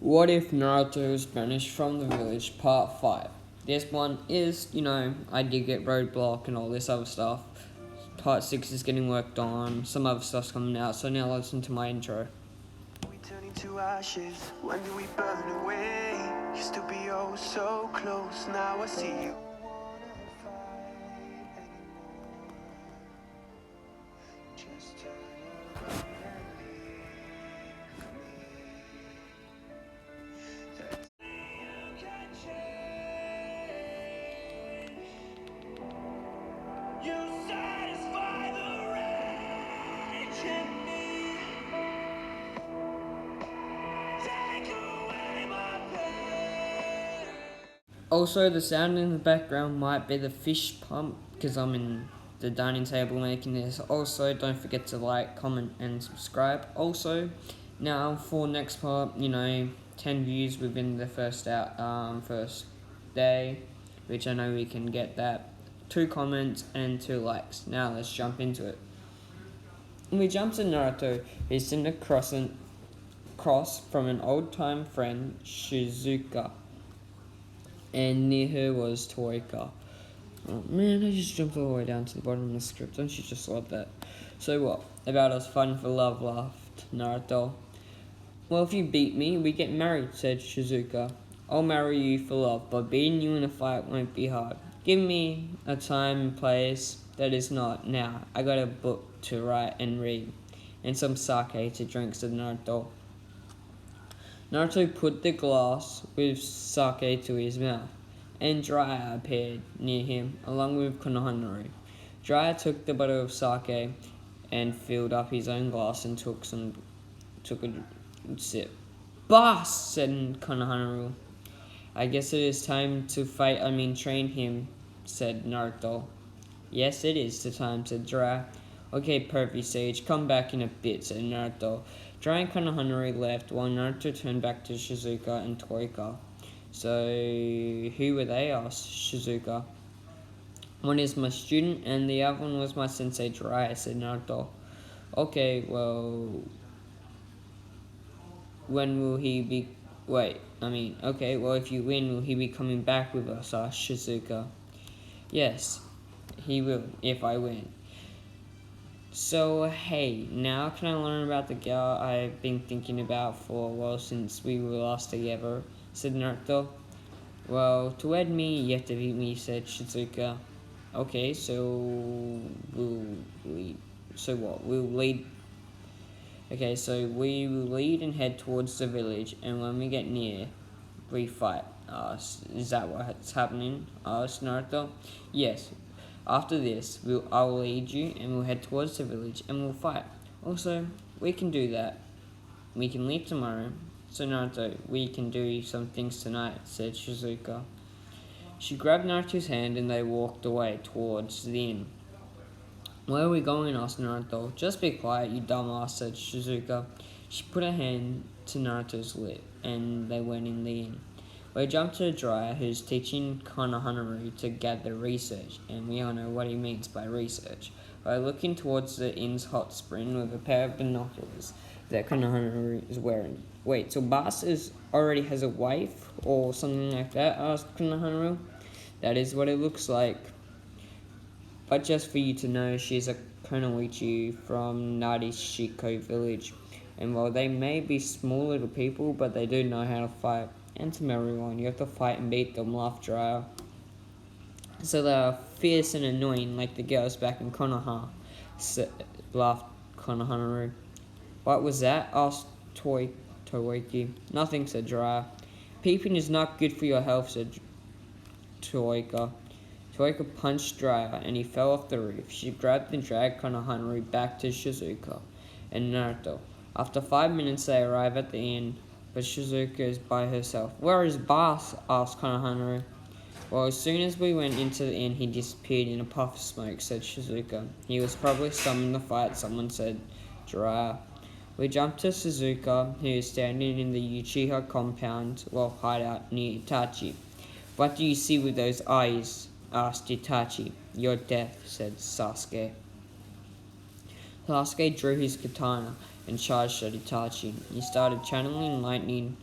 What if Naruto was banished from the village, part 5? This one is, I did get roadblock and all this other stuff. Part 6 is getting worked on, some other stuff's coming out, so now listen to my intro. We turn into ashes, when do we burn away? Used to be oh so close, now I see you. Just turn around and leave me. You can change. You satisfy the rage in me. Take away my pain. Also, the sound in the background might be the fish pump, because I'm in the dining table making this. Also, don't forget to like, comment, and subscribe. Also, now for next part, 10 views within the first day, which I know we can get that. 2 comments and 2 likes. Now let's jump into it. We jump to Naruto, who's sitting across from an old-time friend, Shizuka, and near her was Toika. Oh man, I just jumped all the way down to the bottom of the script. Don't you just love that? So what? About us fighting for love, laughed Naruto. Well, if you beat me, we get married, said Shizuka. I'll marry you for love, but beating you in a fight won't be hard. Give me a time and place that is not now. I got a book to write and read, and some sake to drink, said Naruto. Naruto put the glass with sake to his mouth, and Jiraiya appeared near him, along with Konohanaru. Jiraiya took the bottle of sake and filled up his own glass and took a sip. Boss, said Konohanaru. I guess it is time to train him, said Naruto. Yes, it is the time, said Jiraiya. Okay, perfect, Sage. Come back in a bit, said Naruto. Jiraiya and Konohanaru left, while Naruto turned back to Shizuka and Toika. So, who were they? Asked Shizuka. One is my student, and the other one was my sensei Jiraiya, said Naruto. Okay, well, when will he be... if you win, will he be coming back with us? Asked Shizuka. Yes, he will, if I win. So, hey, now can I learn about the girl I've been thinking about for a while since we were last together, said Naruto. Well, to wed me, you have to beat me, said Shizuka. Okay, so we will lead and head towards the village, and when we get near, we fight. Is that what's happening? Asked Naruto. Yes. After this, I will lead you, and we'll head towards the village, and we'll fight. Also, we can do that. We can leave tomorrow. So Naruto, we can do some things tonight, said Shizuka. She grabbed Naruto's hand, and they walked away towards the inn. Where are we going? Asked Naruto. Just be quiet, you dumbass, said Shizuka. She put her hand to Naruto's lip, and they went in the inn. We jump to Jiraiya, who's teaching Konohanaru to gather research, and we all know what he means by research. By looking towards the inn's hot spring with a pair of binoculars that Konohanaru is wearing. Wait, so Bass already has a wife, or something like that? Asked Konohanaru. That is what it looks like. But just for you to know, she's a Kunoichi from Narishiko village, and while they may be small little people, but they do know how to fight. And to everyone, you have to fight and beat them, laughed Jiraiya. So they are fierce and annoying, like the girls back in Konoha, laughed Konohanaru. What was that? Asked Toiki. Nothing, said Jiraiya. Peeping is not good for your health, said Toika. Toika punched Jiraiya, and he fell off the roof. She grabbed and dragged Konohanaru back to Shizuka and Naruto. After 5 minutes, they arrive at the inn, but Shizuka is by herself. Where is Bass? Asked Konohanaru. Well, as soon as we went into the inn, he disappeared in a puff of smoke, said Shizuka. He was probably summoned to fight, someone said Jiraiya. We jumped to Shizuka, who is standing in the Uchiha compound, hideout near Itachi. What do you see with those eyes? Asked Itachi. Your death, said Sasuke. Sasuke drew his katana and charged at Itachi. He started channeling lightning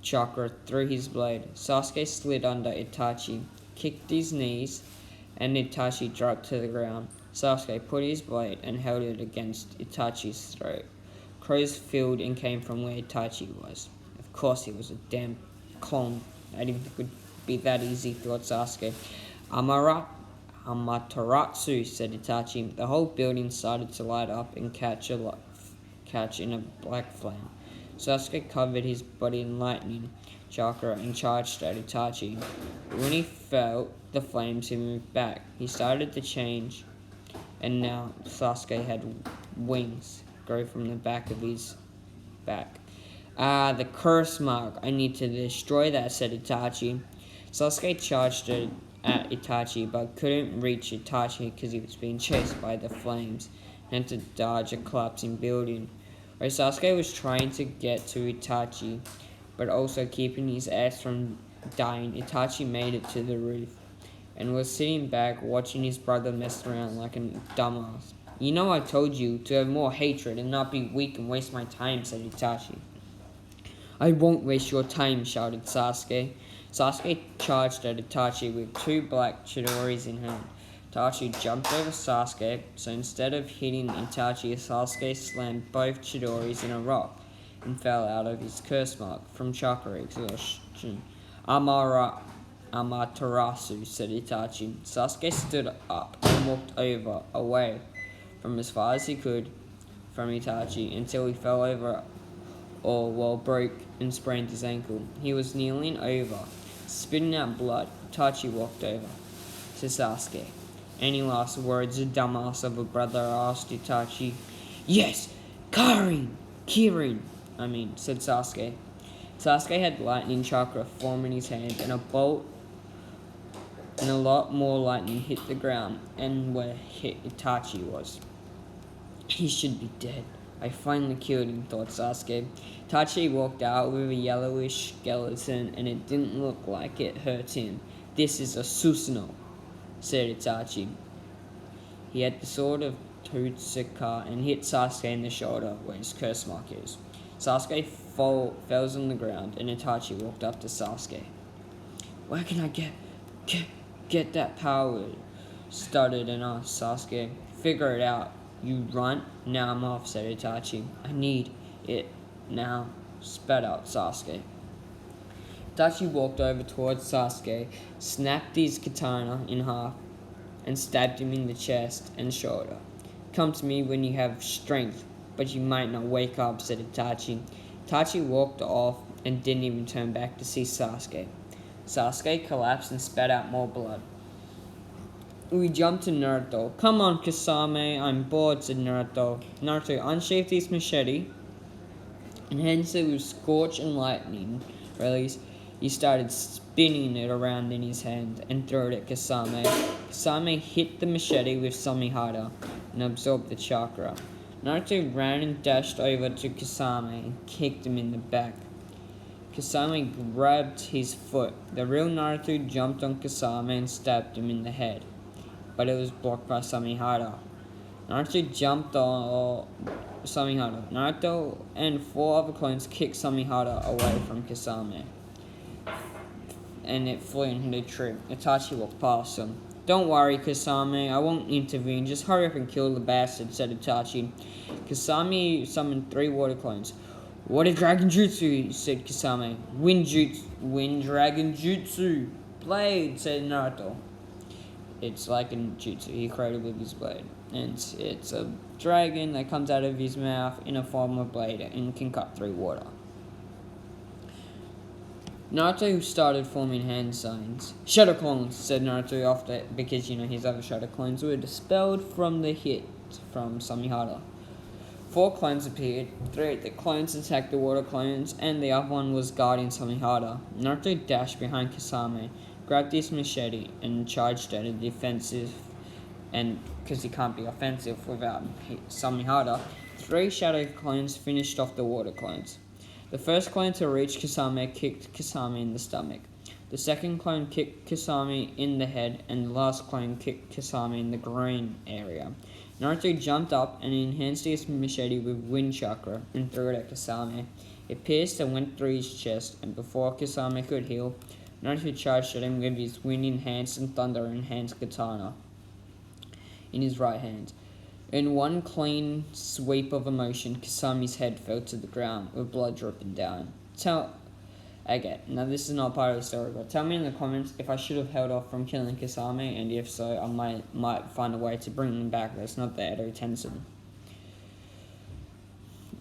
chakra through his blade. Sasuke slid under Itachi, kicked his knees, and Itachi dropped to the ground. Sasuke put his blade and held it against Itachi's throat. Crows filled and came from where Itachi was. Of course he was a damn clone. I didn't think it would be that easy, thought Sasuke. Amaterasu, said Itachi. The whole building started to light up and catch in a black flame. Sasuke covered his body in lightning chakra and charged at Itachi. When he felt the flames, he moved back. He started to change, and now Sasuke had wings grow from the back of his back. Ah, the curse mark. I need to destroy that, said Itachi. Sasuke charged at Itachi, but couldn't reach Itachi because he was being chased by the flames and had to dodge a collapsing building. Where Sasuke was trying to get to Itachi, but also keeping his ass from dying, Itachi made it to the roof and was sitting back watching his brother mess around like a dumbass. You know I told you to have more hatred and not be weak and waste my time, said Itachi. I won't waste your time, shouted Sasuke. Sasuke charged at Itachi with two black Chidoris in hand. Itachi jumped over Sasuke, so instead of hitting Itachi, Sasuke slammed both Chidoris in a rock and fell out of his curse mark from chakra exhaustion. Amaterasu, said Itachi. Sasuke stood up and walked away from as far as he could from Itachi until he fell over broke and sprained his ankle. He was kneeling over, spitting out blood. Itachi walked over to Sasuke. Any last words, the dumbass of a brother, asked Itachi. Yes, Kirin, said Sasuke. Sasuke had lightning chakra form in his hand, and a lot more lightning hit the ground and where Itachi was. He should be dead. I finally killed him, thought Sasuke. Itachi walked out with a yellowish skeleton, and it didn't look like it hurt him. This is a Susanoo, said Itachi. He had the sword of Totsuka and hit Sasuke in the shoulder where his curse mark is. Sasuke falls on the ground, and Itachi walked up to Sasuke. Where can I get that power? Stuttered and asked Sasuke. Figure it out, you runt. Now I'm off, said Itachi. I need it now, spat out Sasuke. Itachi walked over towards Sasuke, snapped his katana in half, and stabbed him in the chest and shoulder. Come to me when you have strength, but you might not wake up, said Itachi. Itachi walked off and didn't even turn back to see Sasuke. Sasuke collapsed and spat out more blood. We jumped to Naruto. Come on, Kasame, I'm bored, said Naruto. Naruto unsheathed his machete, and hence it was scorch and lightning release. He started spinning it around in his hand and threw it at Kasame. Kasame hit the machete with Samihara and absorbed the chakra. Naruto ran and dashed over to Kasame and kicked him in the back. Kasame grabbed his foot. The real Naruto jumped on Kasame and stabbed him in the head, but it was blocked by Samihara. Naruto jumped on Samihara. Naruto and 4 other clones kicked Samihara away from Kasame, and it flew into a tree. Itachi walked past him. Don't worry, Kasame, I won't intervene. Just hurry up and kill the bastard, said Itachi. Kasame summoned 3 water clones. Water Dragon Jutsu, said Kasame. Wind Dragon Jutsu. Blade, said Naruto. It's like a jutsu he created with his blade. And it's a dragon that comes out of his mouth in a form of blade and can cut through water. Naruto started forming hand signs. Shadow clones, said Naruto after, because his other shadow clones were dispelled from the hit from Samihara. 4 clones appeared. 3 of the clones attacked the water clones, and the other one was guarding Samihara. Naruto dashed behind Kasame, grabbed his machete, and charged at a defensive, and because he can't be offensive without Samihara, 3 shadow clones finished off the water clones. The first clone to reach Kasame kicked Kasame in the stomach. The second clone kicked Kasame in the head, and the last clone kicked Kasame in the groin area. Naruto jumped up and enhanced his machete with wind chakra and threw it at Kasame. It pierced and went through his chest, and before Kasame could heal, Naruto charged at him with his wind-enhanced and thunder-enhanced katana in his right hand. In one clean sweep of emotion, Kasame's head fell to the ground, with blood dripping down. Okay, now this is not part of the story, but tell me in the comments if I should have held off from killing Kasame, and if so, I might find a way to bring him back that's not the Edo Tensei.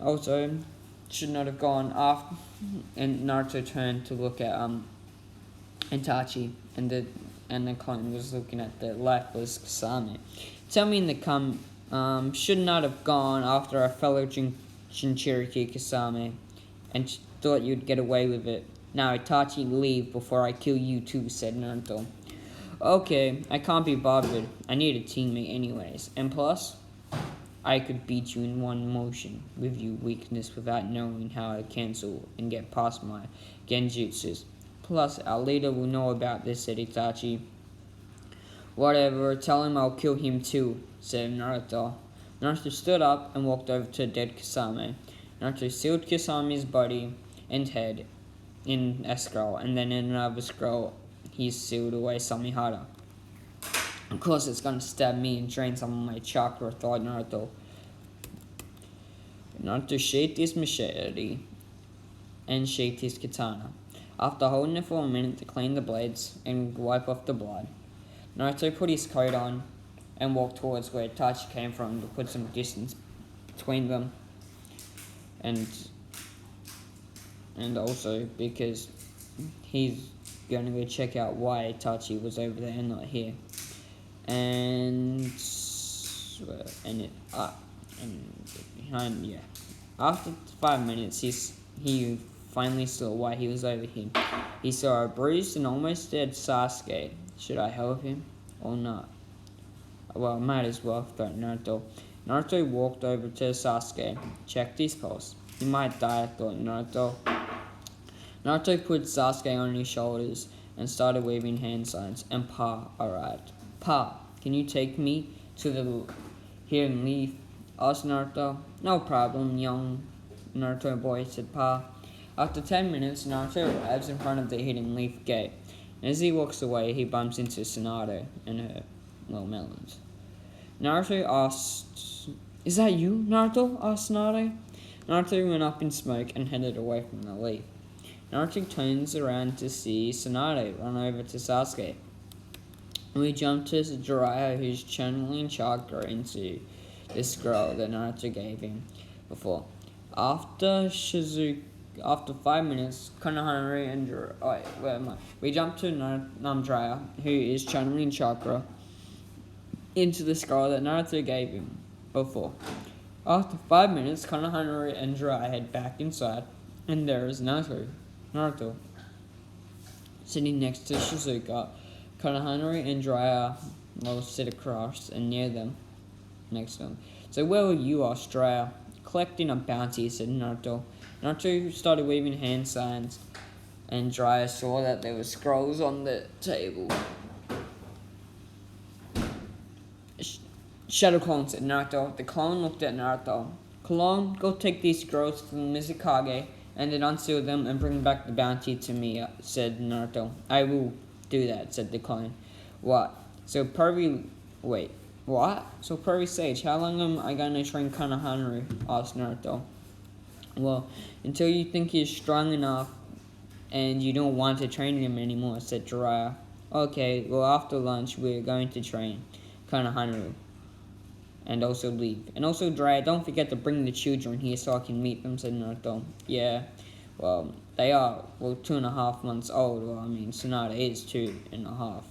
Also, should not have gone after, and Naruto turned to look at Itachi, and the clone was looking at the lifeless Kasame. Tell me in the should not have gone after a fellow Jinchuriki Kasame, and thought you'd get away with it. Now Itachi, leave before I kill you too, said Naruto. Okay, I can't be bothered. I need a teammate anyways, and plus, I could beat you in one motion with your weakness without knowing how to cancel and get past my genjutsus. Plus, our leader will know about this, said Itachi. Whatever, tell him I'll kill him too, said Naruto. Naruto stood up and walked over to dead Kasame. Naruto sealed Kasame's body and head in a scroll, and then in another scroll, he sealed away Samihara. Of course, it's gonna stab me and drain some of my chakra, thought Naruto. Naruto shaped his machete and shaped his katana. After holding it for a minute to clean the blades and wipe off the blood, Naruto put his coat on and walked towards where Itachi came from to put some distance between them. And also because he's going to go check out why Itachi was over there and not here. After 5 minutes, he finally saw why he was over here. He saw a bruised and almost dead Sasuke. Should I help him or not? Well, might as well, thought Naruto. Naruto walked over to Sasuke, checked his pulse. He might die, thought Naruto. Naruto put Sasuke on his shoulders and started waving hand signs, and Pa arrived. Pa, can you take me to the hidden leaf? Asked Naruto. No problem, young Naruto boy, said Pa. After 10 minutes, Naruto arrives in front of the hidden leaf gate. And as he walks away, he bumps into Tsunade and her little melons. Naruto asked, "Is that you, Naruto?" asked Tsunade. Naruto went up in smoke and headed away from the leaf. Naruto turns around to see Tsunade run over to Sasuke. We jump to Jiraiya, who's channeling chakra into the scroll that Naruto gave him before. After 5 minutes, Konohana and Jiraiya... We jump to Jiraiya, who is channeling chakra into the scroll that Naruto gave him before. After 5 minutes, Konohana and Jiraiya head back inside, and there is Naruto sitting next to Shizuka. Konohana and Jiraiya will sit across and near them, next to them. So where were you, asked Jiraiya? Collecting a bounty, said Naruto. Naruto started waving hand signs, and Jiraiya saw that there were scrolls on the table. Shadow Clone, said Naruto. The clone looked at Naruto. Clone, go take these scrolls to the Mizukage, and then unseal them and bring back the bounty to me, said Naruto. I will do that, said the clone. What? So Pervy Sage, how long am I gonna train Konohana? Asked Naruto. Well, until you think he's strong enough and you don't want to train him anymore, said Jiraiya. Okay, well after lunch we're going to train Konohana and also leave. And also Jiraiya, don't forget to bring the children here so I can meet them, said Naruto. Yeah, well, they are, 2.5 months old. Well, I mean, Tsunade is 2.5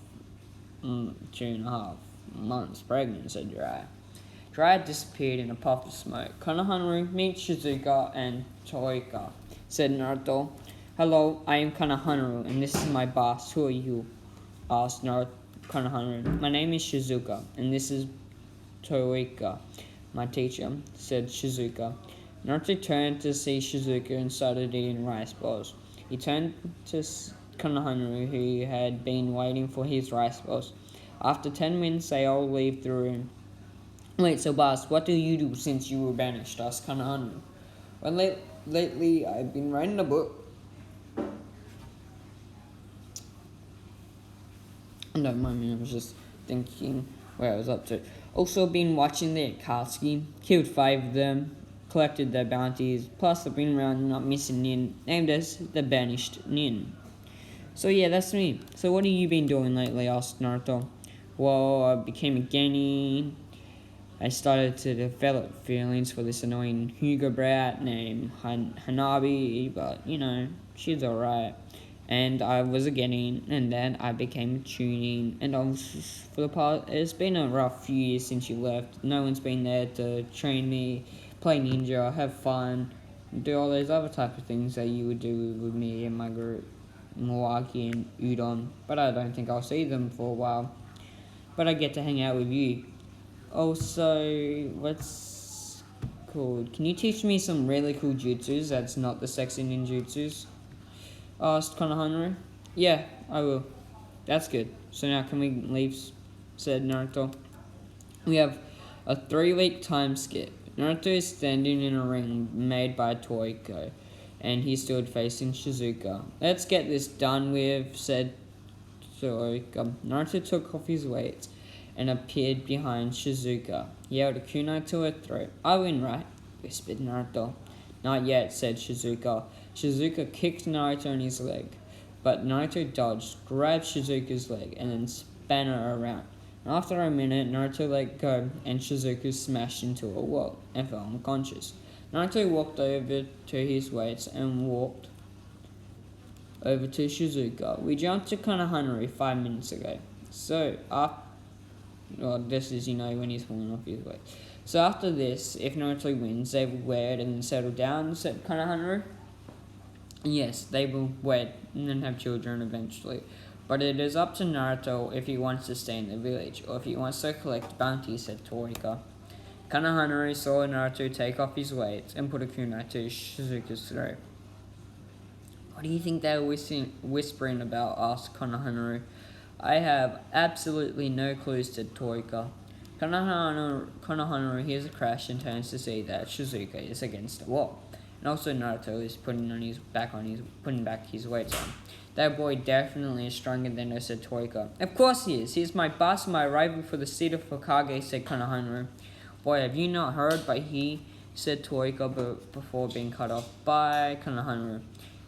months pregnant, said Jiraiya. Jiraiya disappeared in a puff of smoke. Konohana, meet Shizuka and Toika, said Naruto. Hello, I am Konohana, and this is my boss. Who are you? Asked Konohana. My name is Shizuka, and this is Toika, my teacher, said Shizuka. Naruto turned to see Shizuka and started eating rice balls. He turned to Konohana, who had been waiting for his rice balls. After 10 minutes, they all leave the room. Wait, so boss, what do you do since you were banished? Asked Konohana. lately I've been writing a book. Don't mind me, I was just thinking where I was up to. Also been watching the Akatsuki, killed 5 of them, collected their bounties, plus I've been around not missing nin, named as the banished nin. So yeah, that's me. So what have you been doing lately, asked Naruto. Well, I became a genin. I started to develop feelings for this annoying Hyuga brat named Hanabi, but she's alright. And I was a genin, and then I became a tuning, and I was, for the past, it's been a rough few years since you left. No one's been there to train me, play ninja, have fun, do all those other type of things that you would do with me and my group, Milwaukee and Udon, but I don't think I'll see them for a while. But I get to hang out with you. Also, what's called? Can you teach me some really cool jutsus that's not the sexy ninjutsus? Asked Konohamaru. Yeah, I will. That's good. So now can we leave? Said Naruto. We have a 3-week time skip. Naruto is standing in a ring made by Toiko, and he stood facing Shizuka. Let's get this done with, said Toiko. Naruto took off his weights and appeared behind Shizuka. He held a kunai to her throat. I win, right? Whispered Naruto. Not yet, said Shizuka. Shizuka kicked Naruto in his leg, but Naruto dodged, grabbed Shizuka's leg, and then span her around. After a minute, Naruto let go, and Shizuka smashed into a wall and fell unconscious. Naruto walked over to his weights and walked over to Shizuka. We jumped to Konohamaru 5 minutes ago. So, this is, when he's falling off his weight. So after this, if Naruto wins, they will wed and settle down, said Konohamaru. Yes, they will wed and then have children eventually. But it is up to Naruto if he wants to stay in the village, or if he wants to collect bounties, said Toriko. Konohamaru saw Naruto take off his weights and put a kunai to Shizuka's throat. What do you think they were whispering about? Asked Konohamaru. I have absolutely no clues, said Toriko. Konohamaru hears a crash and turns to see that Shizuka is against the wall. And also Naruto is putting back his weights on. That boy definitely is stronger than us, said Toiko. Of course he is. He is my boss, my rival for the seat of Hokage, said Konohamaru. Boy, have you not heard? But he, said Toiko before being cut off by Konohamaru.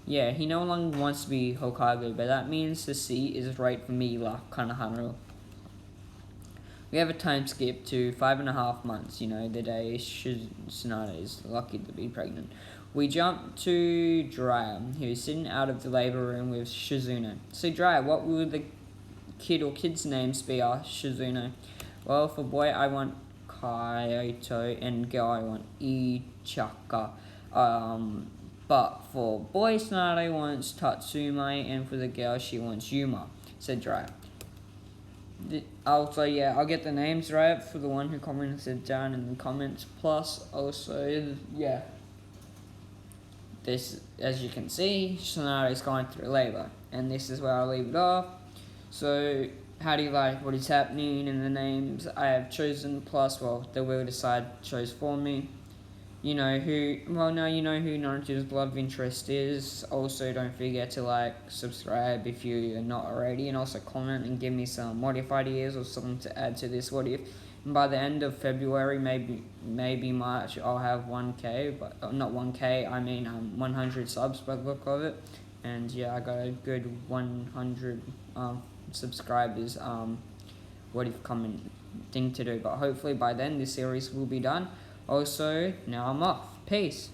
Yeah, he no longer wants to be Hokage, but that means the seat is right for me, laughed Konohamaru. We have a time skip to 5.5 months, the day Tsunade is lucky to be pregnant. We jump to Jiraiya, who's sitting out of the labor room with Shizune. So Jiraiya, what will the kid or kids' names be? Asked Shizune. Well, for boy I want Kyoto, and girl I want Ichaka. But for boy Tsunade wants Tatsume, and for the girl she wants Yuma, said Jiraiya. Also, I'll get the names right for the one who commented down in the comments. Plus, also, this, as you can see, Tsunade is going through labor, and this is where I'll leave it off. So, how do you like what is happening in the names I have chosen? Plus, the will decide chose for me. You know who Naruto's love interest is. Also, don't forget to subscribe if you're not already, and also comment and give me some what if ideas or something to add to this what if. And by the end of February, maybe March, I'll have 1K, but not 1K. I mean 100 subs by the look of it. And I got a good 100 subscribers. What if comment thing to do, but hopefully by then this series will be done. Also, now I'm off. Peace.